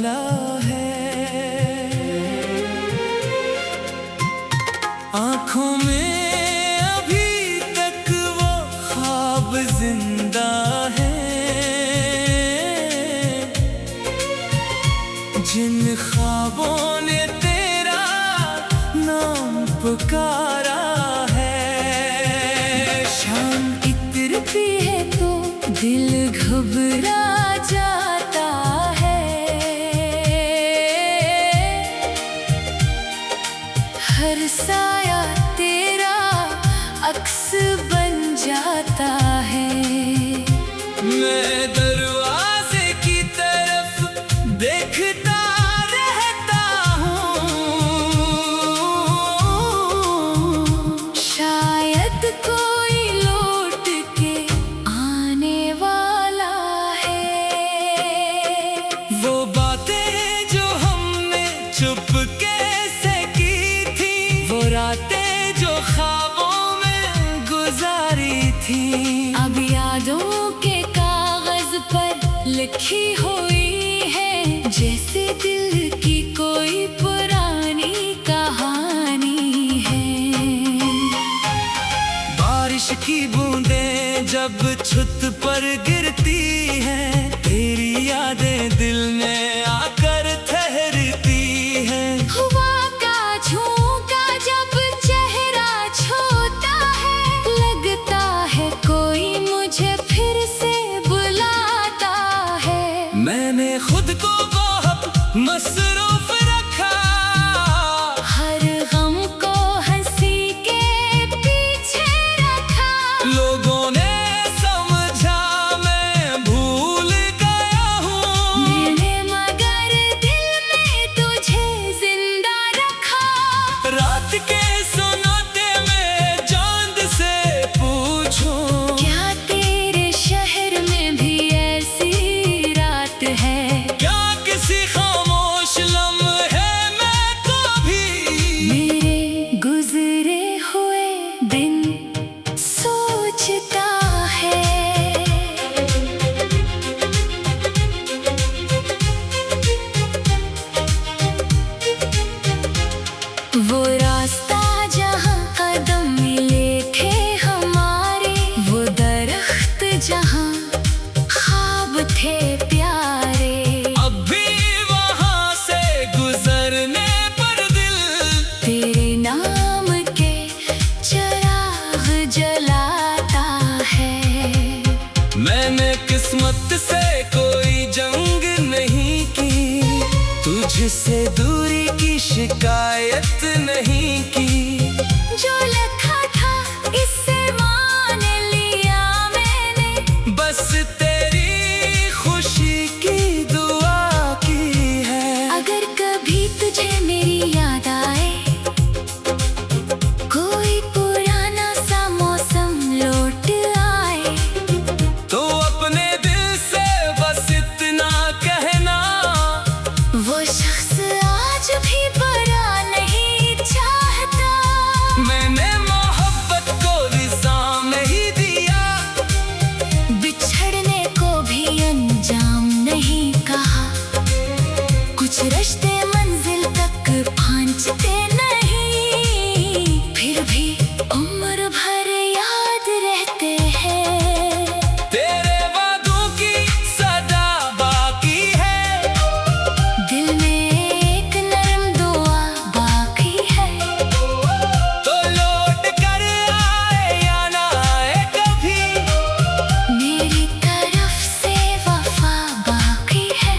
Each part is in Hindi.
वाला है। आँखों में अभी तक वो ख्वाब जिंदा है, जिन ख्वाबों ने तेरा नाम पुकारा है। शाम इतरती है तो दिल घबरा जाता है, हर साया तेरा अक्स बन जाता है। मैं दरवाजे की तरफ देखता रहता हूँ, शायद कोई लौट के आने वाला है। वो बातें जो हमने चुपके से की थी, वो रातें जो ख्वाबों में गुजारी थी, अब यादों के कागज पर लिखी हुई है, जैसे दिल की कोई पुरानी कहानी है। बारिश की बूंदें जब छत पर गिरती हैं, तेरी यादें दिल में आकर ठहरती हैं। हवा का झोंका जब चेहरा छूता है, लगता है कोई मुझे फिर से बुलाता है। मैंने खुद को बहुत मसरूफ रखा, हर गम को हंसी के पीछे रखा। लोगों ने समझा मैं भूल गया हूँ, मैंने मगर दिल में तुझे जिंदा रखा। रात के सुनाते में चांद से पूछूं, क्या तेरे शहर में भी ऐसी रात है? क्या किसी खामोश लम्हे में कभी मेरे गुजरे हुए दिन सोचता है? वो रास्ता जहाँ कदम मिले थे हमारे, वो दरख्त जहाँ ख्वाब थे प्यारे, अब भी वहाँ से गुजरने पर दिल तेरे नाम के चिराग जलाता है। मैंने किस्मत से कोई जंग नहीं की, तुझसे दूरी की शिकायत नहीं की। जो लिखा था इससे मान लिया मैंने, बस तेरी खुशी की दुआ की है। अगर कभी तुझे मेरी याद आए, कोई पुराना सा मौसम लौट आए, तो अपने दिल से बस इतना कहना, वो शख्स आज भी बड़ा नहीं चाहता। मैंने मोहब्बत को विसाम नहीं दिया, बिछड़ने को भी अंजाम नहीं कहा। कुछ रिश्ते मंजिल तक पहुंचते नहीं, फिर भी उम्र भर याद रहते हैं। तेरे वादों की सदा बाकी है, दिल में एक नरम दुआ बाकी है। तो लौट कर आए या ना आए कभी, मेरी तरफ से वफा बाकी है।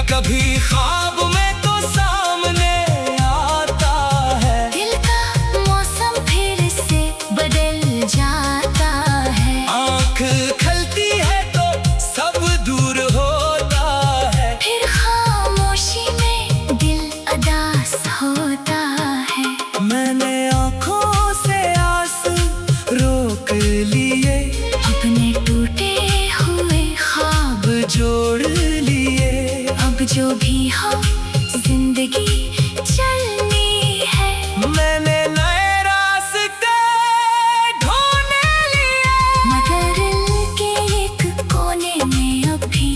कभी ख्वाब में तो सामने आता है, दिल का मौसम फिर से बदल जाता है। आँख खलती है तो सब दूर होता है, फिर खामोशी में दिल अदास होता है। मैंने आँखों से आंसू रोक लिए, अपने टूटे हुए ख्वाब जोड़ लिए। अब जो भी हो जिंदगी चलनी है, मैंने नए रास्ते ढूंढ लिए। मगर दिल के एक कोने में अभी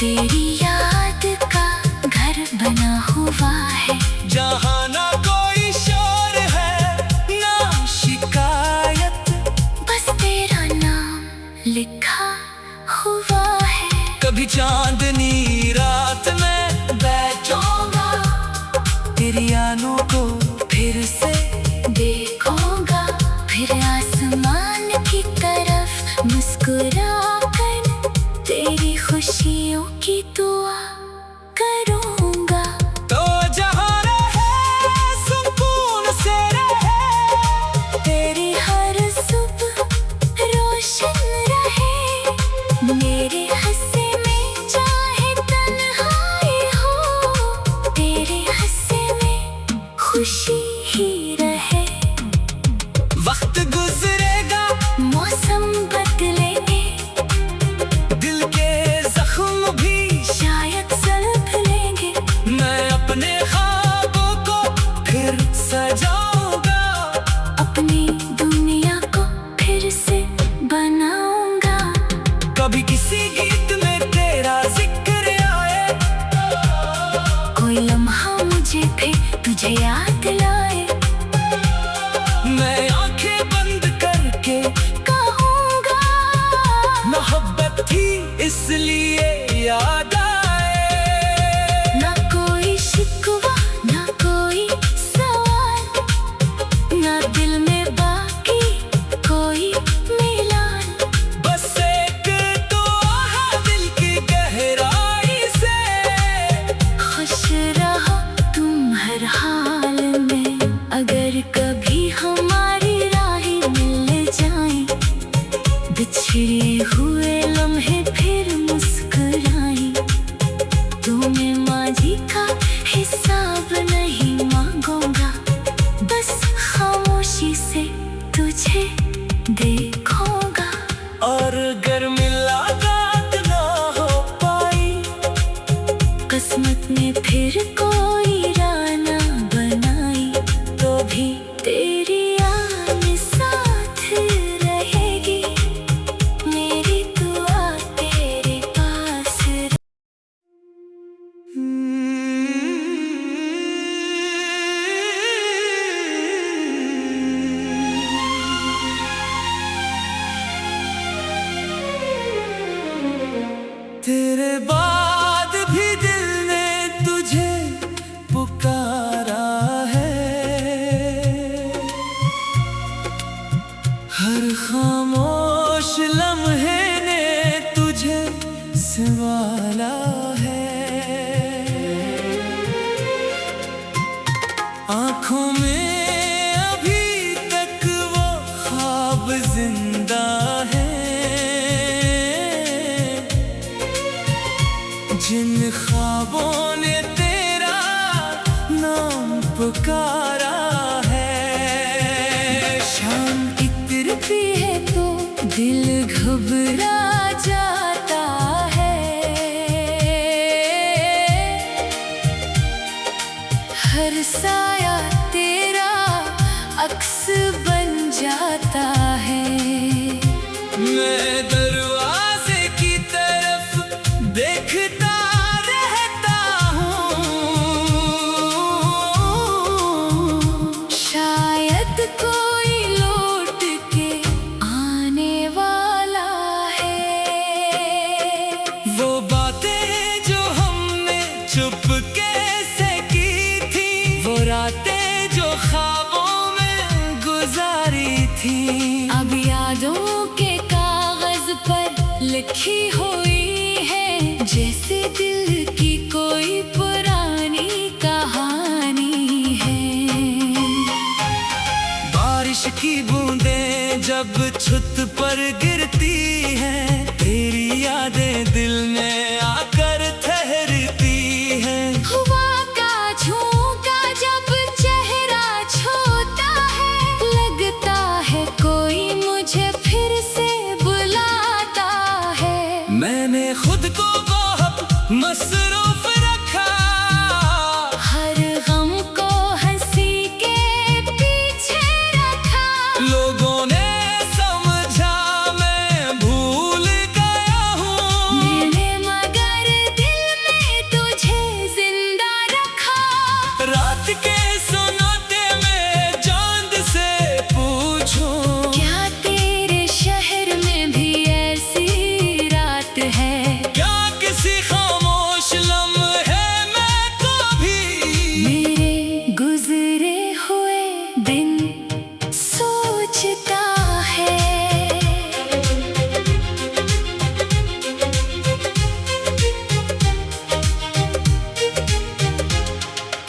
तेरी याद का घर बना हुआ है, जहाँ ना कोई शोर है ना शिकायत, बस तेरा नाम लिखा हुआ है। कभी चांदनी रात में बैठूंगा, तेरी आनों को फिर से देखूंगा, फिर आसमान की तरफ मुस्कुरा कर तेरी खुशियों की दुआ करूंगा। तो जहाँ रहे सुकून से रहे, तेरी हर सुबह रोशन रहे, मेरे हंसे में चाहे तन्हाई हो, तेरे हंसे में खुशी ही रहे। वक्त गुजरेगा, मौसम बदलेंगे, दिल के जख्म भी शायद सल्भ लेंगे, मैं अपने ख्वाबों को फिर सजाऊंगा, अपनी दुनिया को फिर से बनाऊंगा। कभी किसी गीत में तेरा जिक्र आए, कोई लम्हा मुझे फिर तुझे याद लाए, मैं आंखें बंद करके कहूंगा मोहब्बत थी इसलिए याद आए। ना कोई शिकवा ना कोई सवाल, ना दिल में बाकी कोई मिलान, बस एक दुआ है दिल की गहराई से, खुश रहो तुम हर हाल में। अगर कभी हमारी राहें मिल जाएं, बिछड़े हुए लम्हे फिर मुस्कुराएं, तो मैं माजी का हिसाब नहीं मांगूंगा, बस खामोशी से तुझे देखूंगा। और अगर मुलाकात ना हो पाई, किस्मत ने फिर कोई राना बनाई, तो भी तेरी याद साथ रहेगी, मेरी दुआ तेरे पास तेरे बाद भी दिल ने तुझे पुकारा है, हर खामोश लम्हे ने तुझे संभाला है, आँखों में अभी तक वो ख्वाब जिंदा है, जिन ख्वाबों ने तेरा नाम पुकारा है। शाम इतरती है तो दिल घबरा जाता है, हर साया तेरा अक्स बन जाता है। मैं दरवाजे की तरफ देखता रहता हूँ, शायद कोई लौट के आने वाला है, वो बातें जो हमने चुपके से की थी, वो रातें जो ख्वाबों में गुजारी थी, अब यादों के कागज पर लिखी हुई है, जैसे दिल की कोई पुरानी कहानी है। बारिश की बूंदें जब छत पर गिरती हैं, तेरी यादें दिल में आकर ठहरती हैं। हुआ का झोंका जब चेहरा छूता है, लगता है कोई मुझे फिर से बुलाता है। मैंने खुद को बहुत मसरूफ रखा, हर गम को हंसी के पीछे रखा, लोगों ने समझा मैं भूल गया हूँ, मैंने मगर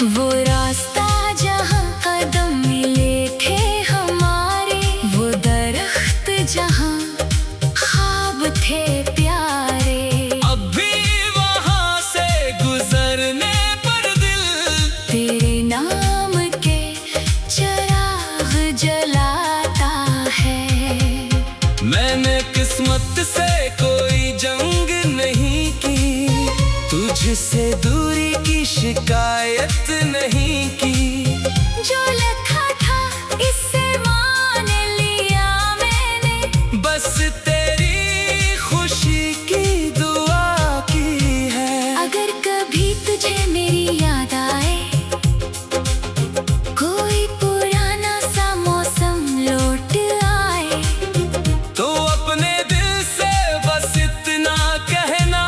वो रास्ता जहाँ कदम मिले थे हमारे, वो दरख्त जहाँ ख्वाब थे प्यारे। अब भी वहाँ से गुजरने पर दिल तेरे नाम के चिराग जलाता है। मैंने किस्मत से कोई जंग नहीं की, तुझसे दूरी की शिकायत नहीं की। जो लिखा था इससे मान लिया मैंने, बस तेरी खुशी की दुआ की है। अगर कभी तुझे मेरी याद आए, कोई पुराना सा मौसम लौट आए, तो अपने दिल से बस इतना कहना,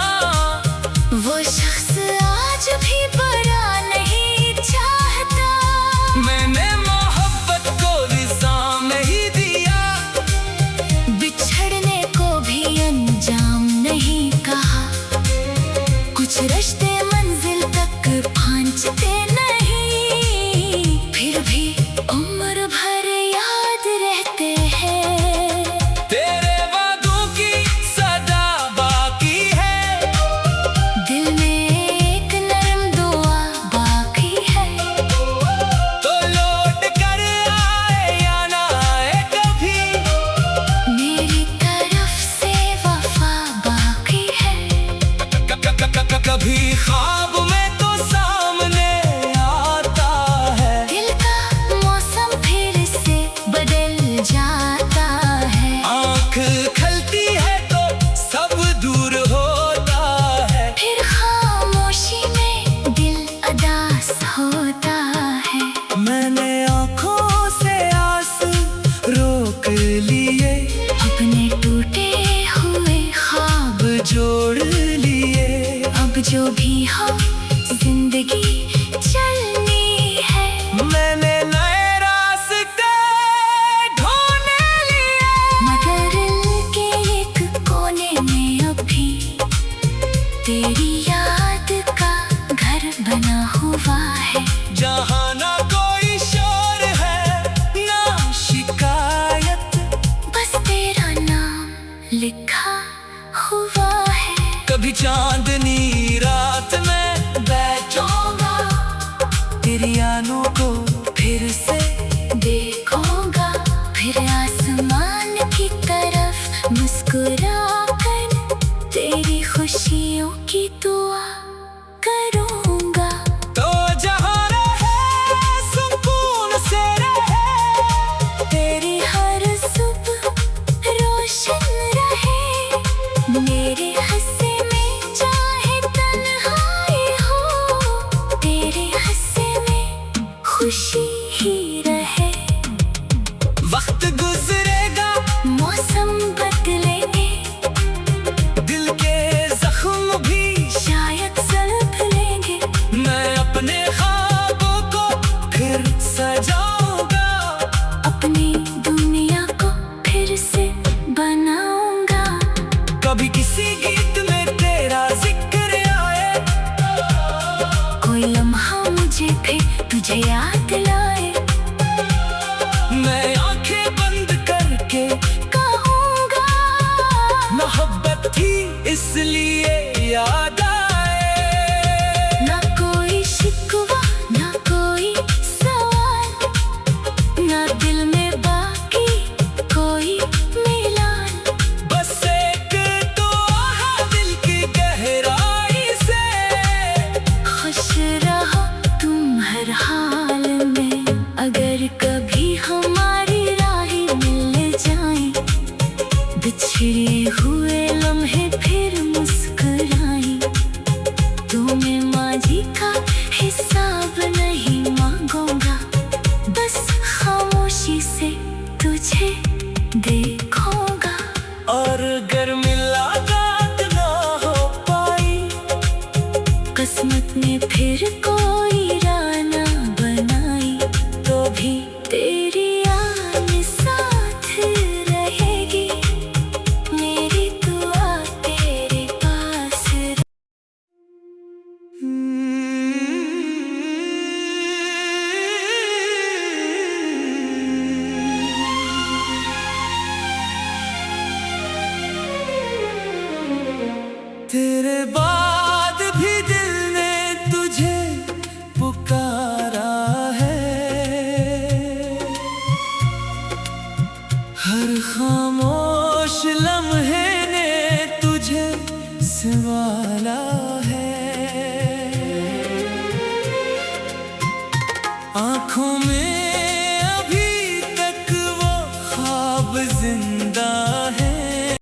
वो शख्स आज भी बुरा नहीं चाहता। मैंने मोहब्बत को निज़ाम नहीं दिया, बिछड़ने को भी अंजाम नहीं कहा। कुछ रिश्ते मंजिल तक पहुंचते नहीं, फिर भी उम्र भर याद रहते हैं। तेरे वादों की सदा बाकी है, दिल में एक नरम दुआ बाकी है। तो लौट कर आए या ना आए कभी, मेरी तरफ से वफा बाकी है। कभी ख्वाब में तो सामने आता है, दिल का मौसम फिर से बदल जाता है। आँख खलती है तो सब दूर होता है। फिर खामोशी में दिल अदास होता है। मैंने आँखों से आंसू रोक लिए, अपने टूटे हुए ख्वाब जोड़ लिए। अब जो भी हो जिंदगी चलनी है। मैंने नए रास्ते ढूंढ लिए, मगर दिल के एक कोने में अभी तेरी याद का घर बना हुआ है। जहाँ ना कोई शोर है ना शिकायत, बस तेरा नाम लिखा हुआ है। कभी चांदनी रात में बैठूंगा, तेरी आनों को फिर से देखूंगा, फिर आसमान की तरफ मुस्कुरा कर तेरी खुशियों की दुआ करूंगा। तो जहाँ रहे सुकून से रहे, तेरी हर सुबह रोशन रहे। मेरे हंसे में चाहे तन्हाई हो, तेरे हंसे में खुशी ही रहे। वक्त गुजरेगा, मौसम बदलेंगे, दिल के जख्म भी शायद सलप लेंगे। मैं अपने ख्वाबों को फिर सजाऊंगा, अपनी दुनिया को फिर से बनाऊंगा। कभी किसी गीत में तेरा जिक्र आए, कोई लम्हा मुझे फिर तुझे याद लाए। मैं आंखें बंद करके कहूंगा मोहब्बत थी इसलिए याद आए। ना कोई शिकवा ना कोई सवाल, ना दिल में बाकी कोई मिलान। बस एक दुआ दिल की गहराई से, खुश रहो तुम हर हाल में। अगर कभी हमारी राहें मिल जाएं, बिछड़े हुए लम्हे फिर मुस्कुराएं, तो मैं माजी का हिसाब नहीं मांगूंगा। बस खामोशी से तुझे देखूंगा। और अगर मुलाकात ना हो पाई, किस्मत ने फिर कोई राह ना बनाई, तो भी तेरी याद साथ रहेगी। मेरी दुआ तेरे पास तेरे